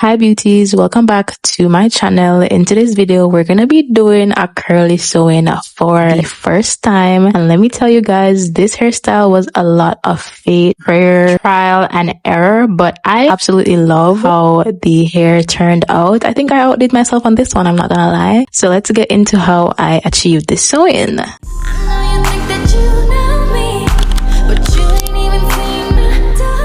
Hi beauties, welcome back to my channel. In today's video we're gonna be doing a curly sewing for the first time, and let me tell you guys, this hairstyle was a lot of faith, prayer, trial and error, but I absolutely love how the hair turned out. I think I outdid myself on this one, I'm not gonna lie. So let's get into how I achieved this sewing.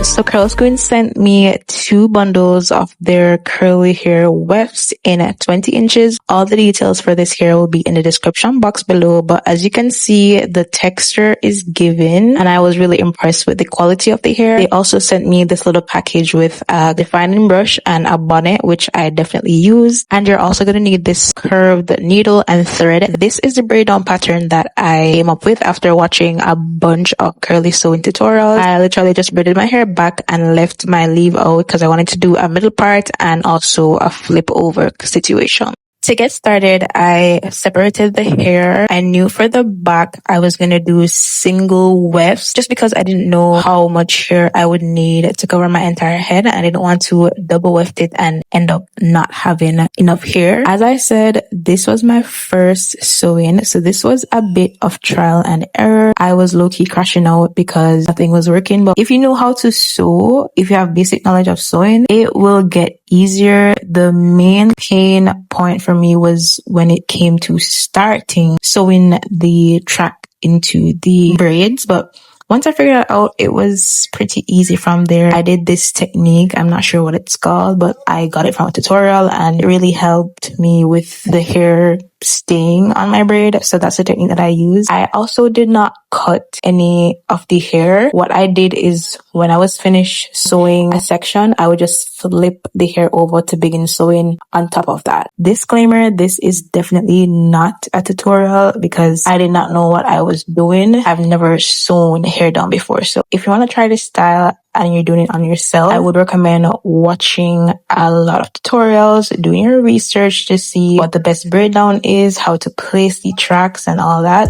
So Curlsqueen sent me 2 bundles of their curly hair wefts in 20 inches. All the details for this hair will be in the description box below, but as you can see, the texture is given and I was really impressed with the quality of the hair. They also sent me this little package with a defining brush and a bonnet, which I definitely used. And you're also going to need this curved needle and thread. This is the braid down pattern that I came up with after watching a bunch of curly sewing tutorials. I literally just braided my hair back and left my leave out because I wanted to do a middle part and also a flip over situation. To get started, I separated the hair. I knew for the back I was going to do single wefts just because I didn't know how much hair I would need to cover my entire head. I didn't want to double weft it and end up not having enough hair. As I said, this was my first sewing, so this was a bit of trial and error. I was low-key crashing out because nothing was working, but if you know how to sew, if you have basic knowledge of sewing, it will get easier. The main pain point for me was when it came to starting sewing the track into the braids, but once I figured it out, it was pretty easy from there. I did this technique, I'm not sure what it's called, but I got it from a tutorial and it really helped me with the hair staying on my braid. So that's the technique that I use. I also did not cut any of the hair. What I did is when I was finished sewing a section, I would just flip the hair over to begin sewing on top of that. Disclaimer, this is definitely not a tutorial because I did not know what I was doing. I've never sewn hair down before. So if you want to try this style and you're doing it on yourself, I would recommend watching a lot of tutorials, doing your research to see what the best braid down is, how to place the tracks and all that.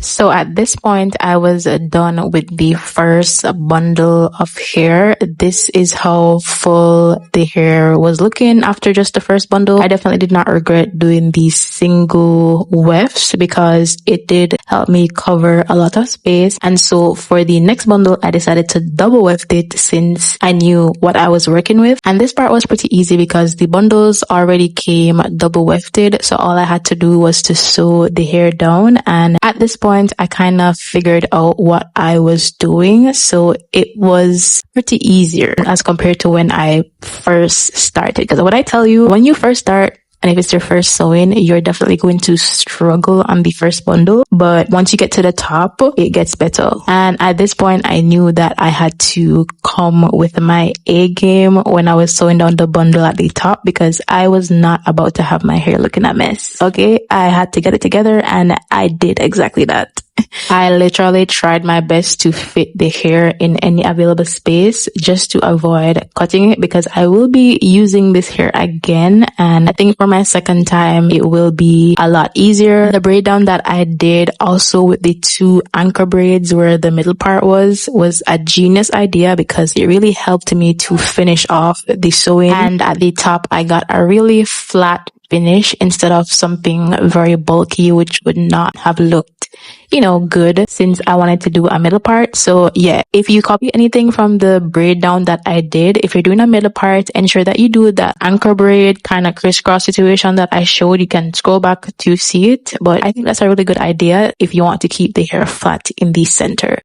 So at this point, I was done with the first bundle of hair. This is how full the hair was looking after just the first bundle. I definitely did not regret doing these single wefts because it did help me cover a lot of space. And so for the next bundle, I decided to double weft it since I knew what I was working with. And this part was pretty easy because the bundles already came double wefted. So all I had to do was to sew the hair down. And at this point, I kind of figured out what I was doing, so it was pretty easier as compared to when I first started. Because what I tell you, when you first start, and if it's your first sewing, you're definitely going to struggle on the first bundle. But once you get to the top, it gets better. And at this point, I knew that I had to come with my A game when I was sewing down the bundle at the top because I was not about to have my hair looking a mess. Okay, I had to get it together and I did exactly that. I literally tried my best to fit the hair in any available space just to avoid cutting it, because I will be using this hair again, and I think for my second time it will be a lot easier. The braid down that I did also with the 2 anchor braids where the middle part was a genius idea, because it really helped me to finish off the sewing, and at the top I got a really flat finish instead of something very bulky, which would not have looked, you know, good, since I wanted to do a middle part. So yeah, if you copy anything from the braid down that I did, if you're doing a middle part, ensure that you do the anchor braid kind of crisscross situation that I showed. You can scroll back to see it, but I think that's a really good idea if you want to keep the hair flat in the center.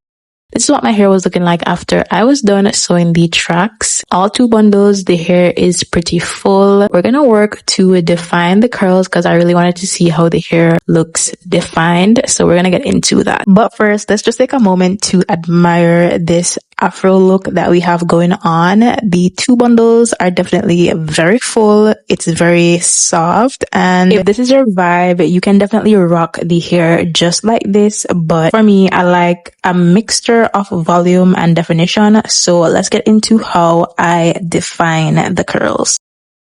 This is what my hair was looking like after I was done sewing the tracks. All 2 bundles, the hair is pretty full. We're gonna work to define the curls because I really wanted to see how the hair looks defined. So we're gonna get into that. But first, let's just take a moment to admire this afro look that we have going on. The 2 bundles are definitely very full. It's very soft, and if this is your vibe, you can definitely rock the hair just like this. But for me, I like a mixture of volume and definition. So let's get into how I define the curls.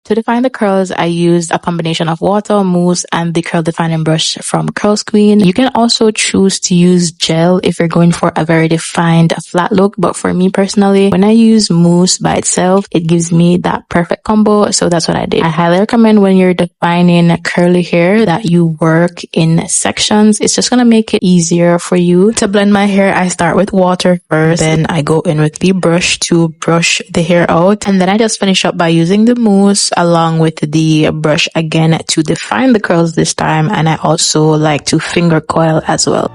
To define the curls, I used a combination of water, mousse, and the curl defining brush from Curlsqueen. You can also choose to use gel if you're going for a very defined flat look. But for me personally, when I use mousse by itself, it gives me that perfect combo. So that's what I did. I highly recommend when you're defining curly hair that you work in sections. It's just going to make it easier for you. To blend my hair, I start with water first. Then I go in with the brush to brush the hair out. And then I just finish up by using the mousse along with the brush again to define the curls this time, and I also like to finger coil as well.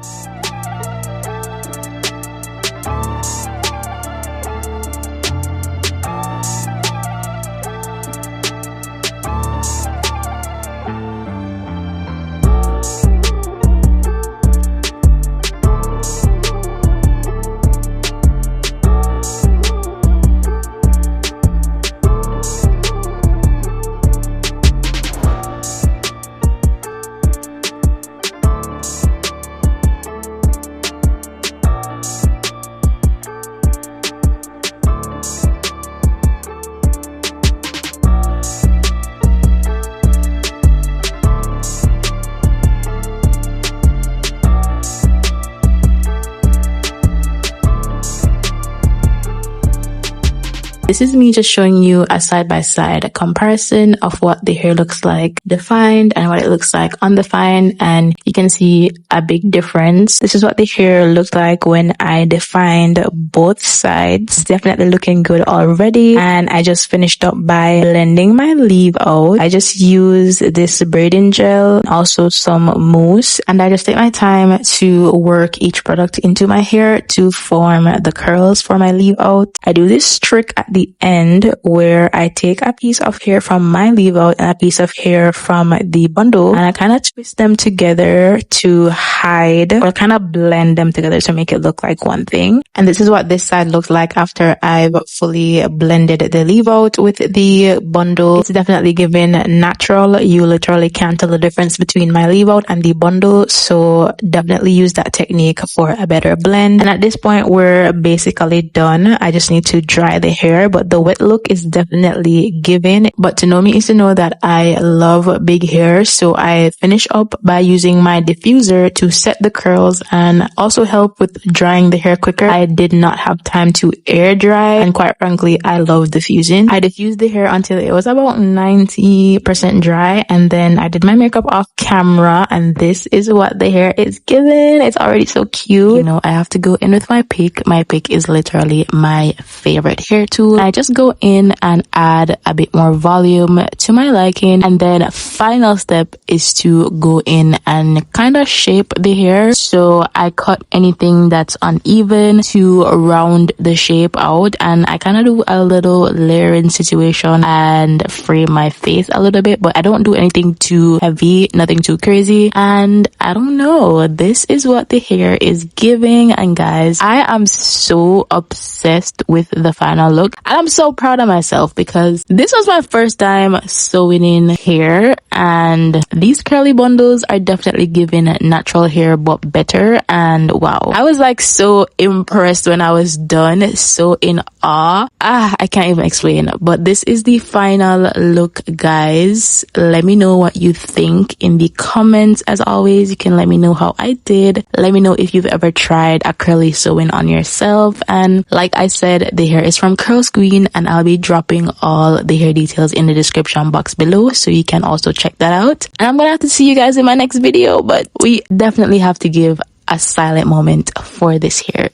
This is me just showing you a side-by-side comparison of what the hair looks like defined and what it looks like undefined, and you can see a big difference. This is what the hair looked like when I defined both sides. It's definitely looking good already, and I just finished up by blending my leave out. I just use this braiding gel, also some mousse, and I just take my time to work each product into my hair to form the curls for my leave out. I do this trick at the end where I take a piece of hair from my leave out and a piece of hair from the bundle, and I kind of twist them together to hide or kind of blend them together to make it look like one thing. And this is what this side looks like after I've fully blended the leave out with the bundle. It's definitely giving natural. You literally can't tell the difference between my leave out and the bundle, so definitely use that technique for a better blend. And at this point, we're basically done. I just need to dry the hair, but the wet look is definitely given. But to know me is to know that I love big hair, so I finish up by using my diffuser to set the curls and also help with drying the hair quicker. I did not have time to air dry, and quite frankly, I love diffusing. I diffused the hair until it was about 90% dry, and then I did my makeup off camera, and this is what the hair is giving. It's already so cute. You know, I have to go in with my pick. My pick is literally my favorite hair tool. I just go in and add a bit more volume to my liking, and then final step is to go in and kind of shape the hair. So I cut anything that's uneven to round the shape out, and I kind of do a little layering situation and frame my face a little bit, but I don't do anything too heavy, nothing too crazy. And I don't know, this is what the hair is giving. And guys, I am so obsessed with the final look, and I'm so proud of myself because this was my first time sewing in hair, and these curly bundles are definitely giving natural hair but better. And wow, I was like so impressed when I was done, so in awe. I can't even explain, but this is the final look, guys. Let me know what you think in the comments. As always, you can let me know how I did. Let me know if you've ever tried a curly sewing on yourself. And like I said, the hair is from Curlsqueen, and I'll be dropping all the hair details in the description box below, so you can also check that out. And I'm gonna have to see you guys in my next video, but we definitely have to give a silent moment for this hair.